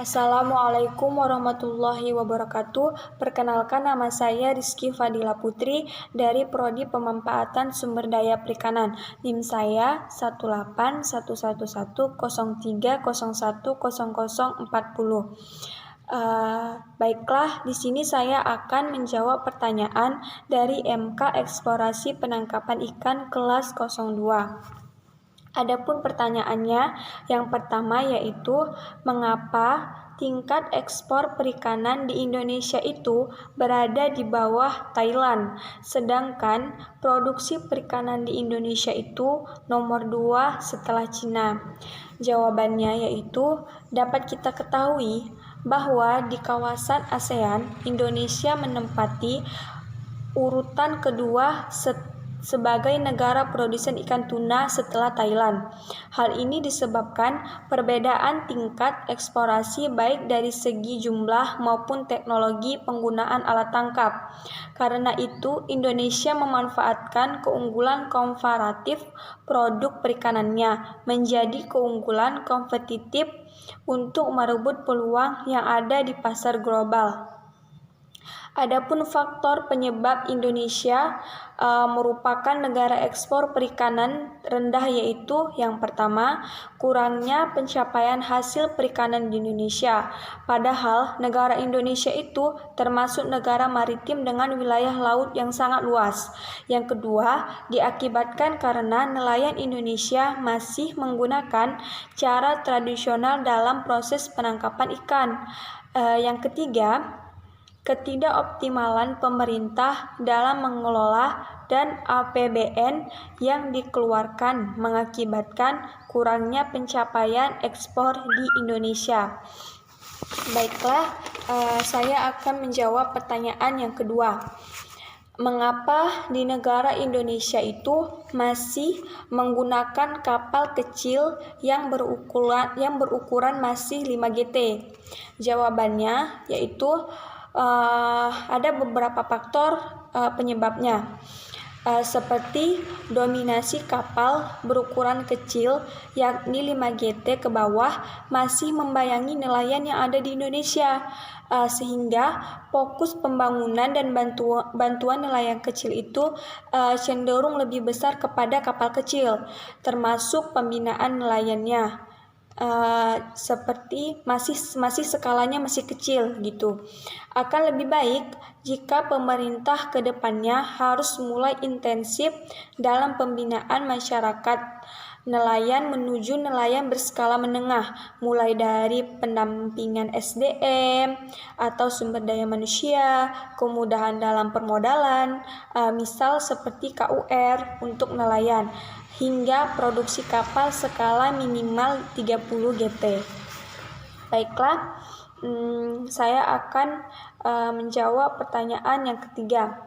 Assalamualaikum warahmatullahi wabarakatuh. Perkenalkan, nama saya Rizky Fadila Putri dari Prodi Pemanfaatan Sumber Daya Perikanan. NIM saya 1811103010040. Baiklah, di sini saya akan menjawab pertanyaan dari MK Eksplorasi Penangkapan Ikan kelas 02. Adapun pertanyaannya, yang pertama yaitu mengapa tingkat ekspor perikanan di Indonesia itu berada di bawah Thailand, sedangkan produksi perikanan di Indonesia itu nomor 2 setelah Cina. Jawabannya yaitu dapat kita ketahui bahwa di kawasan ASEAN, Indonesia menempati urutan kedua sebagai negara produsen ikan tuna setelah Thailand. Hal ini disebabkan perbedaan tingkat eksplorasi baik dari segi jumlah maupun teknologi penggunaan alat tangkap. Karena itu, Indonesia memanfaatkan keunggulan komparatif produk perikanannya menjadi keunggulan kompetitif untuk merebut peluang yang ada di pasar global. Adapun faktor penyebab Indonesia merupakan negara ekspor perikanan rendah yaitu yang pertama, kurangnya pencapaian hasil perikanan di Indonesia. Padahal negara Indonesia itu termasuk negara maritim dengan wilayah laut yang sangat luas. Yang kedua, diakibatkan karena nelayan Indonesia masih menggunakan cara tradisional dalam proses penangkapan ikan. Yang ketiga, ketidakoptimalan pemerintah dalam mengelola dan APBN yang dikeluarkan mengakibatkan kurangnya pencapaian ekspor di Indonesia. Baiklah, saya akan menjawab pertanyaan yang kedua. Mengapa di negara Indonesia itu masih menggunakan kapal kecil yang berukuran masih 5 GT? Jawabannya yaitu ada beberapa faktor penyebabnya, seperti dominasi kapal berukuran kecil yakni 5 GT ke bawah masih membayangi nelayan yang ada di Indonesia, sehingga fokus pembangunan dan bantuan nelayan kecil itu cenderung lebih besar kepada kapal kecil, termasuk pembinaan nelayannya. Seperti masih skalanya masih kecil gitu. Akan lebih baik jika pemerintah ke depannya harus mulai intensif dalam pembinaan masyarakat nelayan menuju nelayan berskala menengah, mulai dari pendampingan SDM atau sumber daya manusia, kemudahan dalam permodalan, misal seperti KUR untuk nelayan, hingga produksi kapal skala minimal 30 GT. Baiklah, saya akan menjawab pertanyaan yang ketiga.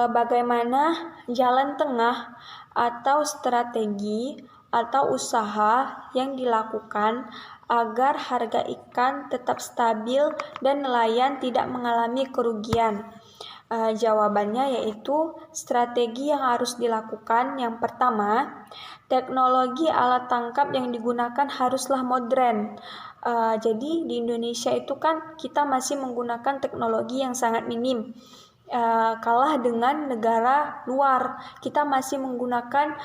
Bagaimana jalan tengah atau strategi atau usaha yang dilakukan agar harga ikan tetap stabil dan nelayan tidak mengalami kerugian? Jawabannya yaitu strategi yang harus dilakukan. Yang pertama, teknologi alat tangkap yang digunakan haruslah modern. Jadi di Indonesia itu kan kita masih menggunakan teknologi yang sangat minim. Kalah dengan negara luar, kita masih menggunakan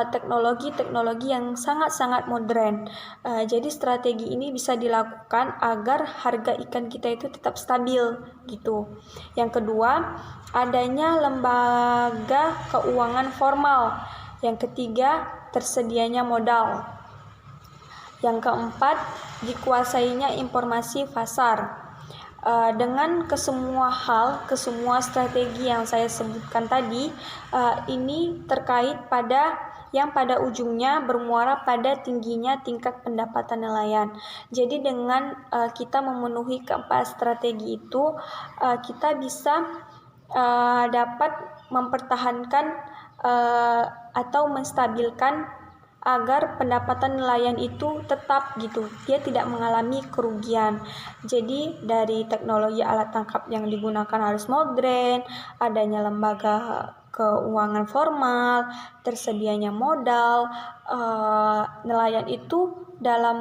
teknologi-teknologi yang sangat-sangat modern. Jadi strategi ini bisa dilakukan agar harga ikan kita itu tetap stabil gitu. Yang kedua, adanya lembaga keuangan formal. Yang ketiga, tersedianya modal. Yang keempat, dikuasainya informasi pasar. Dengan kesemua strategi yang saya sebutkan tadi, ini terkait pada ujungnya bermuara pada tingginya tingkat pendapatan nelayan. Jadi dengan kita memenuhi keempat strategi itu, kita bisa dapat mempertahankan atau menstabilkan agar pendapatan nelayan itu tetap gitu, dia tidak mengalami kerugian. Jadi dari teknologi alat tangkap yang digunakan harus modern, adanya lembaga keuangan formal, tersedianya modal, nelayan itu dalam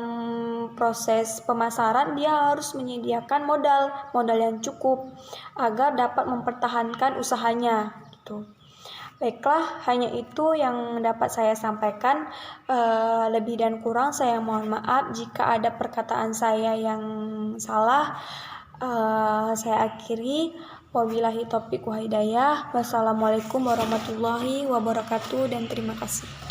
proses pemasaran dia harus menyediakan modal yang cukup agar dapat mempertahankan usahanya gitu. Baiklah, hanya itu yang dapat saya sampaikan. Lebih dan kurang saya mohon maaf jika ada perkataan saya yang salah. Saya akhiri. Wabillahi taufiq wa hidayah. Wassalamualaikum warahmatullahi wabarakatuh dan terima kasih.